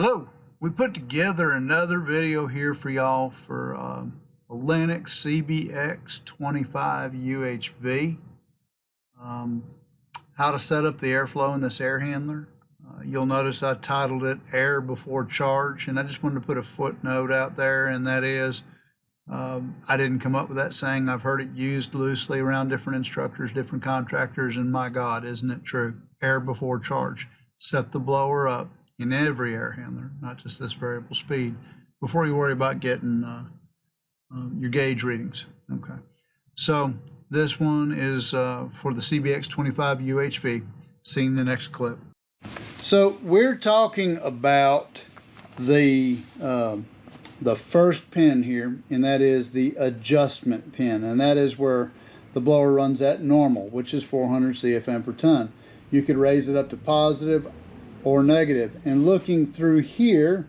Hello, we put together another video here for y'all for a Lennox cbx25uhv. How to set up the airflow in this air handler. You'll notice I titled it Air Before Charge, and I just wanted to put a footnote out there, and that is I didn't come up with that saying. I've heard it used loosely around different instructors, different contractors, and my God, isn't it true? Air before charge. Set the blower up in every air handler, not just this variable speed, before you worry about getting your gauge readings. Okay, so this one is for the cbx25uhv. See you in the next clip. So we're talking about the first pin here, and that is the adjustment pin, and that is where the blower runs at normal, which is 400 CFM per ton. You could raise it up to positive or negative. And looking through here,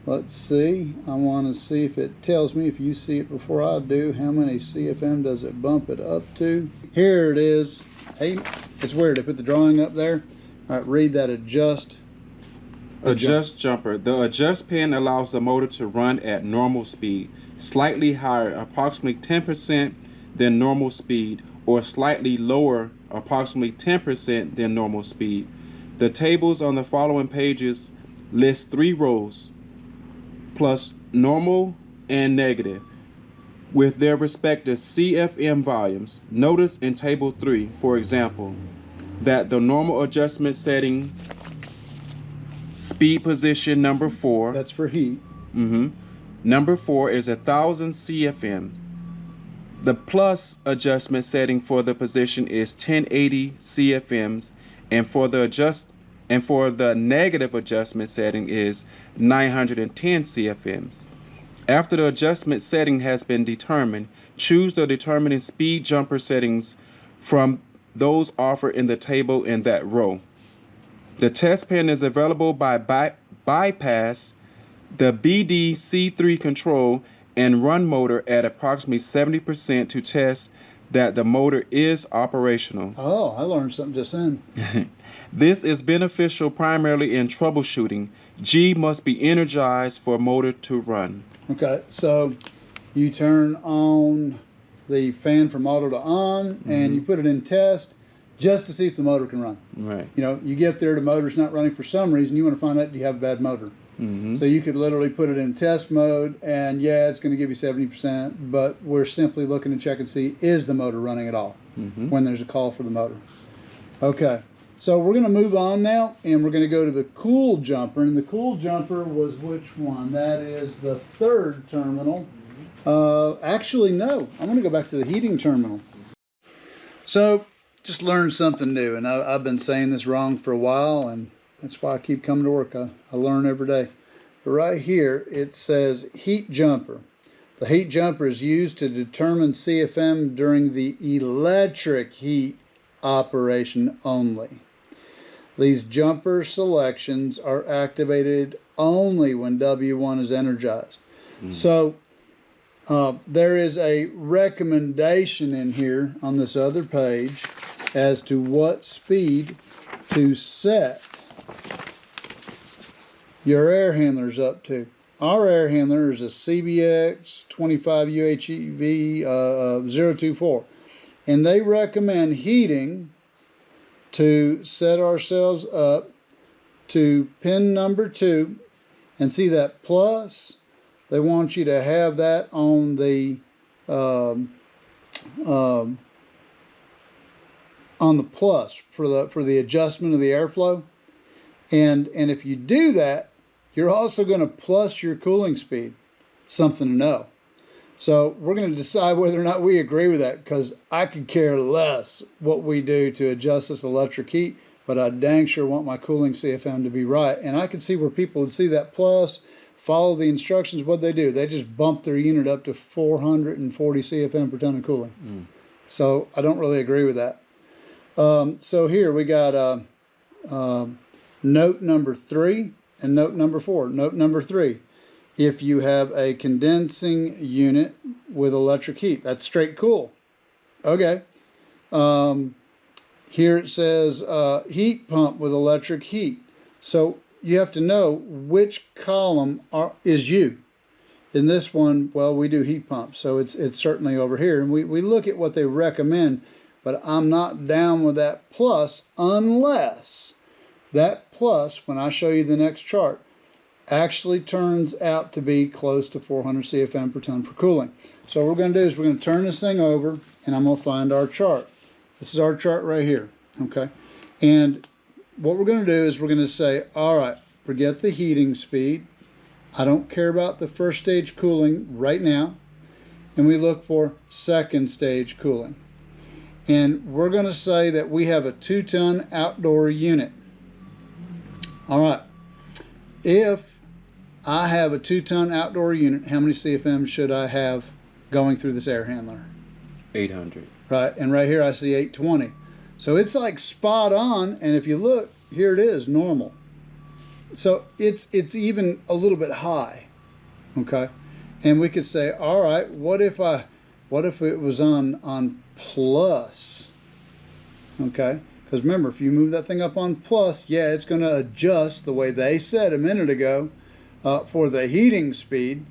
let's see, I want to see if it tells me, if you see it before I do, how many CFM does it bump it up to. Here it is. Hey, it's weird, they put the drawing up there. All right, read that. Adjust jumper. The adjust pin allows the motor to run at normal speed, slightly higher, approximately 10% than normal speed, or slightly lower, approximately 10% than normal speed. The tables on the following pages list 3 rows, plus normal and negative, with their respective CFM volumes. Notice in table 3, for example, that the normal adjustment setting speed position number 4, that's for heat. Number 4 is 1,000 CFM. The plus adjustment setting for the position is 1080 CFMs, and for the negative adjustment setting is 910 CFMs. After the adjustment setting has been determined, choose the determining speed jumper settings from those offered in the table in that row. The test pin is available by bypass the BDC3 control and run motor at approximately 70% to test that the motor is operational. Oh, I learned something just then. This is beneficial primarily in troubleshooting. G must be energized for motor to run. Okay, so you turn on the fan from auto to on, and you put it in test just to see if the motor can run. Right. You know, you get there, the motor's not running for some reason, you want to find out, do you have a bad motor? So you could literally put it in test mode, and yeah, it's going to give you 70%, but we're simply looking to check and see, is the motor running at all when there's a call for the motor. Okay, so we're going to move on now, and we're going to go to the cool jumper, and the cool jumper was which one? That is the third terminal. Actually, no, I'm going to go back to the heating terminal. So just learned something new, and I've been saying this wrong for a while, and that's why I keep coming to work. I learn every day. But right here, it says heat jumper. The heat jumper is used to determine CFM during the electric heat operation only. These jumper selections are activated only when W1 is energized. So there is a recommendation in here on this other page as to what speed to set your air handlers up to. Our air handler is a cbx25uhv 024, and they recommend heating to set ourselves up to pin number 2, and see that plus. They want you to have that on the plus for the adjustment of the airflow, and if you do that, you're also going to plus your cooling speed. Something to know. So we're going to decide whether or not we agree with that, because I could care less what we do to adjust this electric heat, but I dang sure want my cooling CFM to be right. And I could see where people would see that plus, follow the instructions. What they do, they just bump their unit up to 440 CFM per ton of cooling. So I don't really agree with that. So here we got note number 3 and note number 4. Note number 3, if you have a condensing unit with electric heat, that's straight cool. Okay. Here it says heat pump with electric heat. So you have to know which column is U. In this one, well, we do heat pumps, so it's certainly over here. And we look at what they recommend, but I'm not down with that plus unless that plus, when I show you the next chart, actually turns out to be close to 400 CFM per ton for cooling. So what we're going to do is we're going to turn this thing over, and I'm going to find our chart. This is our chart right here, okay? And what we're going to do is we're going to say, all right, forget the heating speed. I don't care about the first stage cooling right now. And we look for second stage cooling. And we're going to say that we have a 2-ton outdoor unit. All right. If I have a 2-ton outdoor unit, how many CFM should I have going through this air handler? 800. Right. And right here I see 820. So it's like spot on. And if you look, here it is, normal. So it's even a little bit high, okay? And we could say, all right, what if it was on plus, okay? Because remember, if you move that thing up on plus, yeah, it's going to adjust the way they said a minute ago for the heating speed.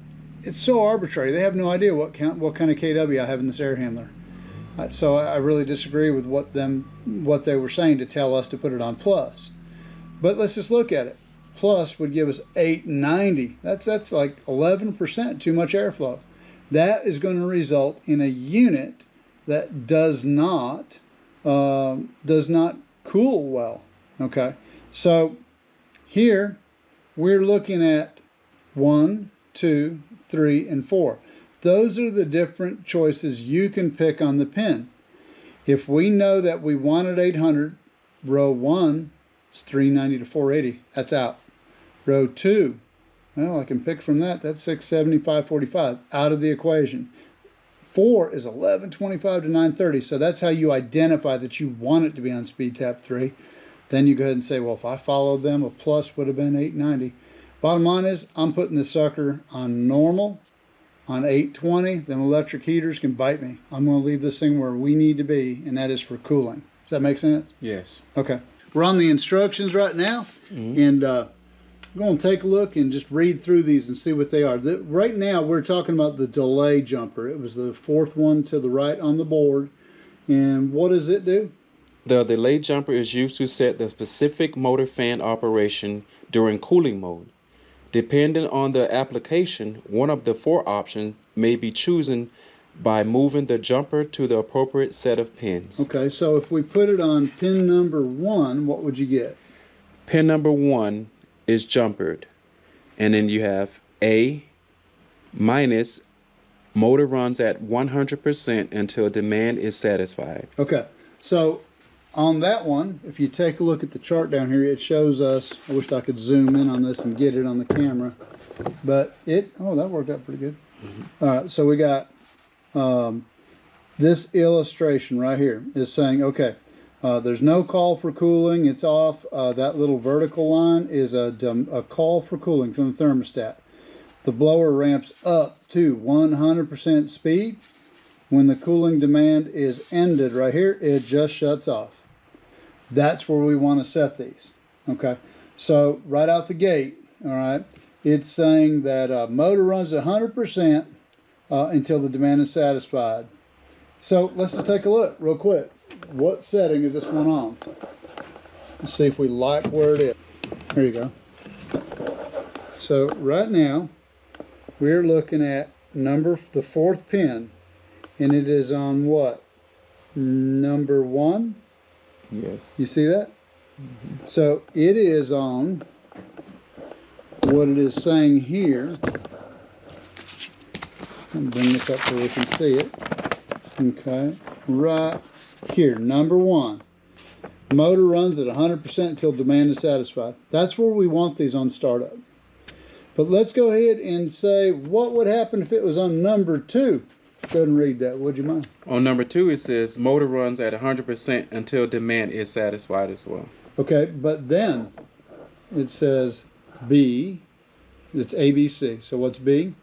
It's so arbitrary. They have no idea what kind of kW I have in this air handler. So I really disagree with what they were saying to tell us to put it on plus. But let's just look at it. Plus would give us 890. That's like 11% too much airflow. That is going to result in a unit that does not cool well. Okay, so here we're looking at 1, 2, 3, and 4. Those are the different choices you can pick on the pin. If we know that we wanted 800, row 1 is 390 to 480. That's out. Row 2, well, I can pick from that. That's 670, 545, out of the equation. 4 is 1125 to 930. So that's how you identify that you want it to be on speed tap 3. Then you go ahead and say, well, if I followed them, a plus would have been 890. Bottom line is, I'm putting this sucker on normal, on 820. Them electric heaters can bite me. I'm going to leave this thing where we need to be, and that is for cooling. Does that make sense? Yes. Okay. We're on the instructions right now, and I'm going to take a look and just read through these and see what they are. Right now, we're talking about the delay jumper. It was the fourth one to the right on the board. And what does it do? The delay jumper is used to set the specific motor fan operation during cooling mode. Depending on the application, one of the 4 options may be chosen by moving the jumper to the appropriate set of pins. Okay, so if we put it on pin number 1, what would you get? Pin number 1 is jumpered. And then you have A minus, motor runs at 100% until demand is satisfied. Okay, so on that one, if you take a look at the chart down here, it shows us, I wish I could zoom in on this and get it on the camera, but oh, that worked out pretty good. All right, so we got this illustration right here is saying, okay, there's no call for cooling, it's off. That little vertical line is a call for cooling from the thermostat. The blower ramps up to 100% speed. When the cooling demand is ended right here, it just shuts off. That's where we want to set these. Okay, so right out the gate, all right, it's saying that motor runs at 100% until the demand is satisfied. So let's just take a look real quick. What setting is this one on? Let's see if we like where it is. Here you go. So right now we're looking at the 4th pin, and it is on what? Number 1? Yes. You see that? So it is on what it is saying here. Let me bring this up so we can see it. Okay, right here, number 1. Motor runs at 100% until demand is satisfied. That's where we want these on startup. But let's go ahead and say what would happen if it was on number 2. Go ahead and read that, would you mind? On number 2, it says motor runs at 100% until demand is satisfied as well. Okay, but then it says B, it's ABC. So what's B?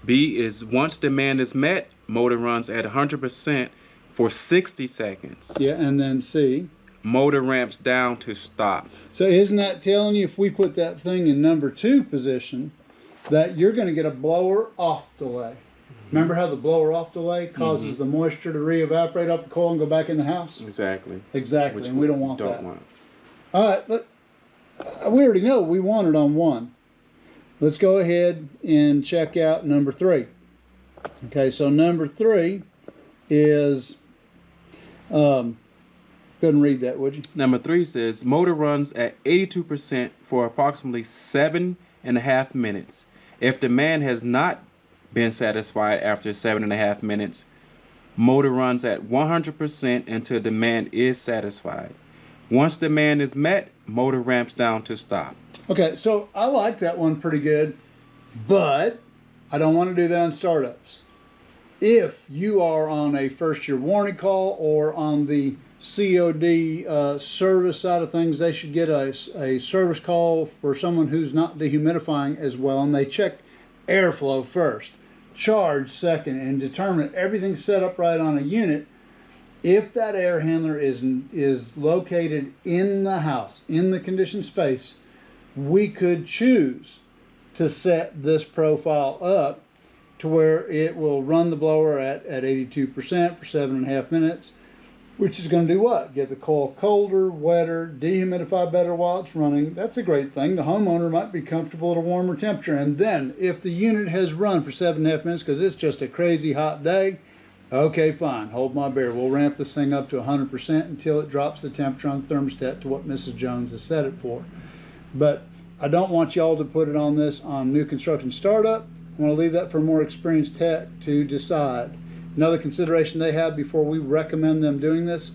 B is once demand is met, motor runs at 100% for 60 seconds. Yeah, and then C? motor ramps down to stop. So isn't that telling you if we put that thing in number 2 position that you're going to get a blower off delay? Remember how the blower off delay causes the moisture to re-evaporate off the coil and go back in the house? Exactly. Exactly, Which and we don't want that. Want. All right, we already know we want it on 1. Let's go ahead and check out number 3. Okay, so number 3 is, go ahead and read that, would you? Number 3 says, motor runs at 82% for approximately 7.5 minutes. If demand has not been satisfied after 7.5 minutes, motor runs at 100% until demand is satisfied. Once demand is met, motor ramps down to stop. Okay, so I like that one pretty good, but I don't want to do that on startups. If you are on a first-year warranty call or on the COD service side of things, they should get a service call for someone who's not dehumidifying as well, and they check airflow first, charge second, and determine everything's set up right on a unit. If that air handler is located in the house, in the conditioned space, we could choose to set this profile up to where it will run the blower at 82% for 7.5 minutes, which is going to do what? Get the coil colder, wetter, dehumidify better while it's running. That's a great thing. The homeowner might be comfortable at a warmer temperature. And then if the unit has run for 7.5 minutes because it's just a crazy hot day, okay, fine, hold my beer. We'll ramp this thing up to 100% until it drops the temperature on the thermostat to what Mrs. Jones has set it for. But I don't want y'all to put it on this on new construction startup. I want to leave that for more experienced tech to decide. Another consideration they have before we recommend them doing this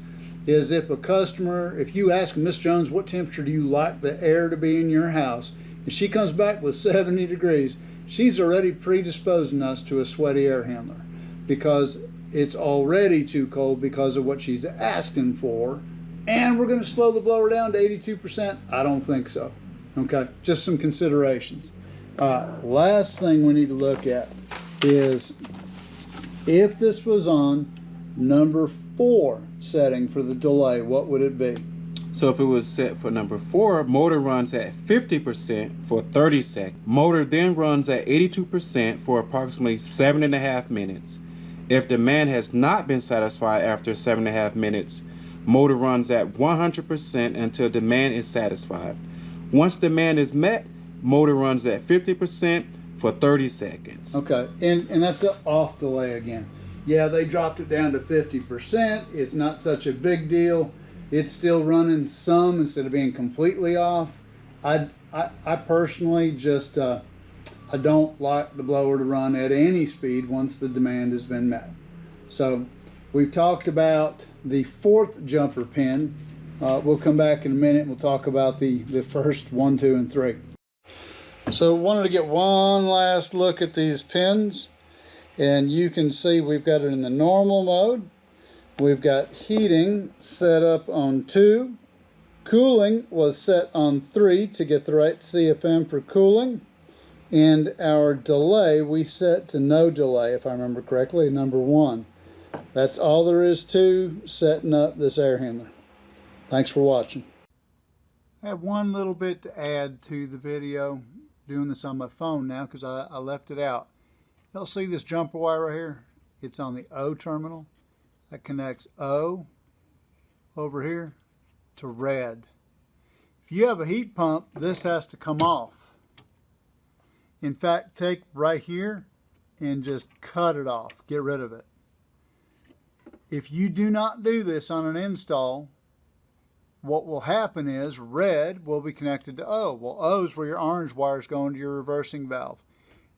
is if you ask Miss Jones, what temperature do you like the air to be in your house? And she comes back with 70 degrees, she's already predisposing us to a sweaty air handler because it's already too cold because of what she's asking for. And we're going to slow the blower down to 82%? I don't think so. Okay, just some considerations. Last thing we need to look at is if this was on number 4 setting for the delay, what would it be? So if it was set for number 4, motor runs at 50% for 30 seconds. Motor then runs at 82% for approximately 7.5 minutes. If demand has not been satisfied after 7.5 minutes, motor runs at 100% until demand is satisfied. Once demand is met, motor runs at 50% for 30 seconds. Okay, and that's an off delay again. Yeah, they dropped it down to 50%. It's not such a big deal. It's still running some instead of being completely off. I personally just, I don't like the blower to run at any speed once the demand has been met. So we've talked about the 4th jumper pin. We'll come back in a minute and we'll talk about the first 1, 2, and 3. So wanted to get one last look at these pins, and you can see we've got it in the normal mode. We've got heating set up on 2. Cooling was set on 3 to get the right CFM for cooling. And our delay we set to no delay, if I remember correctly, number 1. That's all there is to setting up this air handler. Thanks for watching. I have one little bit to add to the video. Doing this on my phone now because I left it out. You'll see this jumper wire right here. It's on the O terminal. That connects O over here to red. If you have a heat pump, this has to come off. In fact, take right here and just cut it off. Get rid of it. If you do not do this on an install, what will happen is red will be connected to O. Well, O is where your orange wires go into your reversing valve.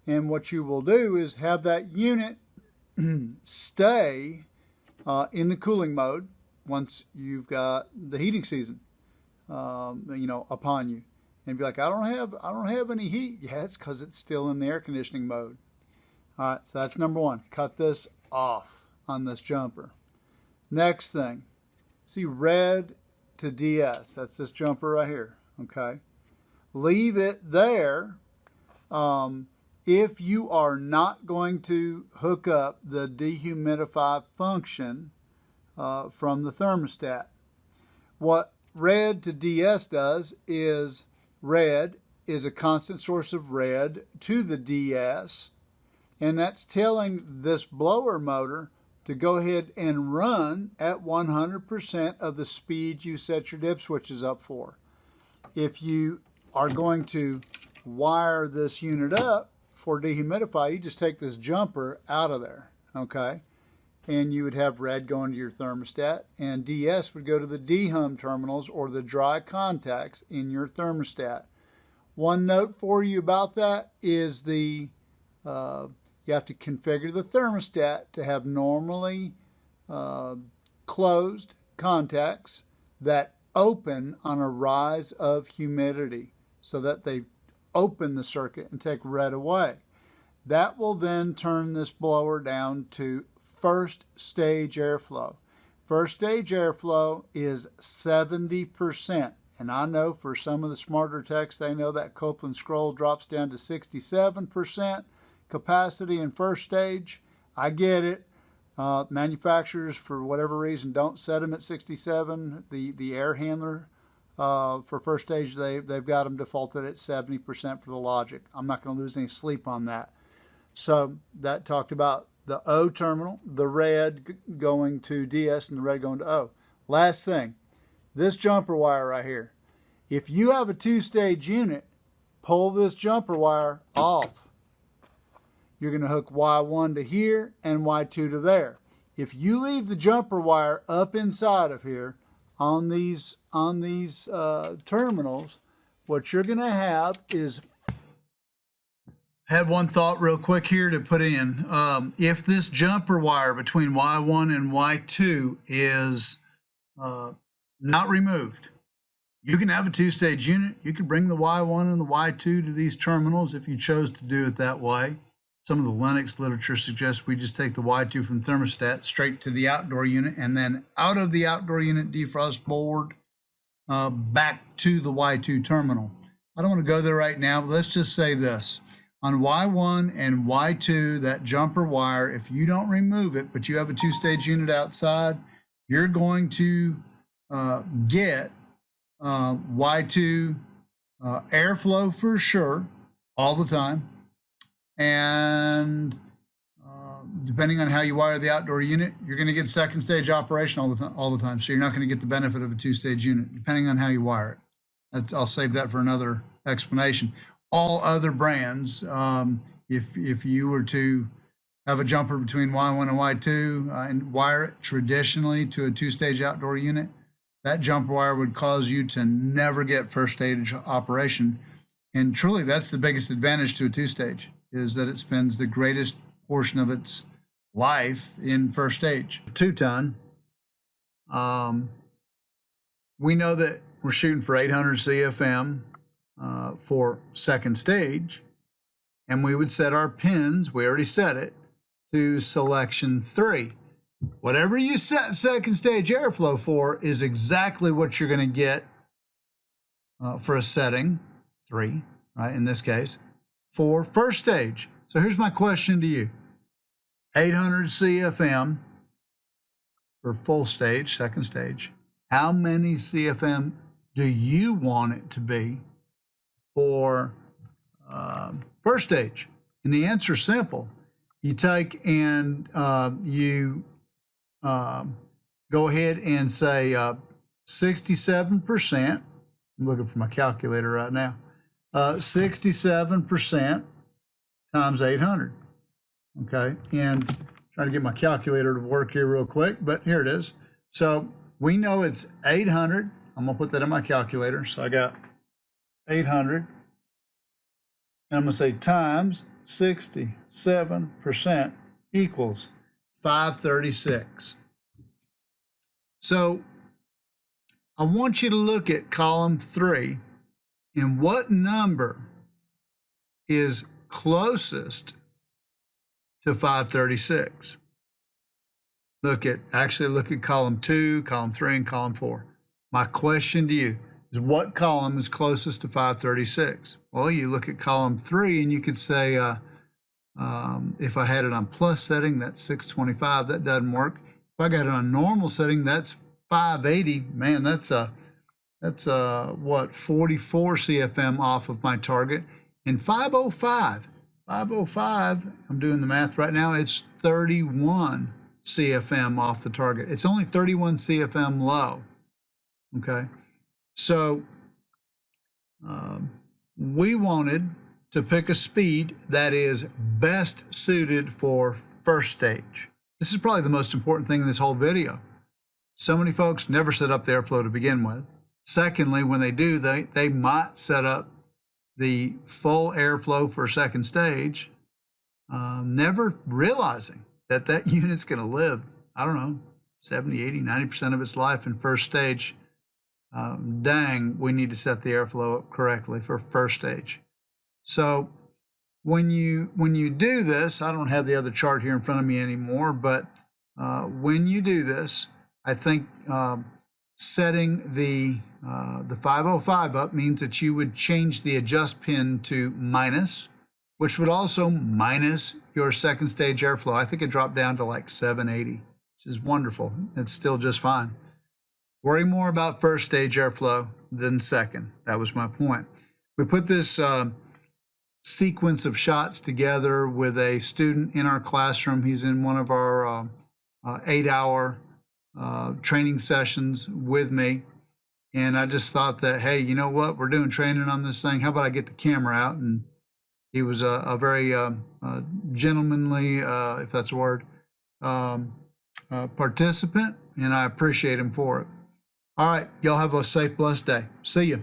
And what you will do is have that unit stay in the cooling mode once you've got the heating season, upon you. And be like, I don't have any heat. Yeah, it's because it's still in the air conditioning mode. All right, so that's number 1. Cut this off on this jumper. Next thing, see red to DS. That's this jumper right here. Okay, leave it there. If you are not going to hook up the dehumidify function from the thermostat, What red to DS does is red is a constant source of red to the DS, and that's telling this blower motor to go ahead and run at 100% of the speed you set your dip switches up for. If you are going to wire this unit up for dehumidify, you just take this jumper out of there, okay? And you would have red going to your thermostat, and DS would go to the dehum terminals or the dry contacts in your thermostat. One note for you about that is you have to configure the thermostat to have normally closed contacts that open on a rise of humidity so that they open the circuit and take red away. That will then turn this blower down to first stage airflow. First stage airflow is 70%. And I know for some of the smarter techs, they know that Copeland scroll drops down to 67% capacity in first stage. I get it. Manufacturers, for whatever reason, don't set them at 67. The air handler for first stage, they've got them defaulted at 70% for the logic. I'm not going to lose any sleep on that. So that talked about the O terminal, the red going to DS and the red going to O. Last thing, this jumper wire right here. If you have a two-stage unit, pull this jumper wire off. You're going to hook Y1 to here and Y2 to there. If you leave the jumper wire up inside of here on these terminals, what you're going to have is... Had one thought real quick here to put in. If this jumper wire between Y1 and Y2 is not removed, you can have a two-stage unit. You could bring the Y1 and the Y2 to these terminals if you chose to do it that way. Some of the Lennox literature suggests we just take the Y2 from thermostat straight to the outdoor unit and then out of the outdoor unit defrost board back to the Y2 terminal. I don't want to go there right now, but let's just say this. On Y1 and Y2, that jumper wire, if you don't remove it, but you have a two-stage unit outside, you're going to get Y2 airflow for sure all the time. And depending on how you wire the outdoor unit, you're going to get second stage operation all the time. So you're not going to get the benefit of a two-stage unit, depending on how you wire it. I'll save that for another explanation. All other brands, if you were to have a jumper between Y1 and Y2 and wire it traditionally to a two-stage outdoor unit, that jumper wire would cause you to never get first stage operation. And truly, that's the biggest advantage to a two-stage, is that it spends the greatest portion of its life in first stage. 2-ton, we know that we're shooting for 800 CFM for second stage, and we would set our pins, we already set it, to selection 3. Whatever you set second stage airflow for is exactly what you're going to get for a setting 3, right, in this case, for first stage. So here's my question to you. 800 CFM for full stage, second stage. How many CFM do you want it to be for first stage? And the answer is simple. You take and you go ahead and say 67%. I'm looking for my calculator right now. 67% times 800. Okay, and trying to get my calculator to work here real quick, but here it is. So we know it's 800. I'm gonna put that in my calculator. So I got 800, and I'm gonna say times 67% equals 536. So I want you to look at column 3 and what number is closest to 536. Look at column 2, column 3, and column 4. My question to you is, what column is closest to 536? Well, you look at column 3 and you could say, if I had it on plus setting, that's 625. That doesn't work. If I got it on normal setting, that's 580, man, that's what, 44 CFM off of my target. And 505, I'm doing the math right now, it's 31 CFM off the target. It's only 31 CFM low. Okay, so we wanted to pick a speed that is best suited for first stage. This is probably the most important thing in this whole video. So many folks never set up the airflow to begin with. Secondly, when they do, they might set up the full airflow for second stage, never realizing that that unit's going to live, I don't know, 70, 80, 90% of its life in first stage. Dang, we need to set the airflow up correctly for first stage. So when you do this, I don't have the other chart here in front of me anymore, but when you do this, I think setting the 505 up means that you would change the adjust pin to minus, which would also minus your second stage airflow. I think it dropped down to like 780, which is wonderful. It's still just fine. Worry more about first stage airflow than second. That was my point. We put this sequence of shots together with a student in our classroom. He's in one of our 8-hour training sessions with me. And I just thought that, hey, you know what? We're doing training on this thing. How about I get the camera out? And he was a very gentlemanly, if that's a word, participant, and I appreciate him for it. All right, y'all have a safe, blessed day. See you.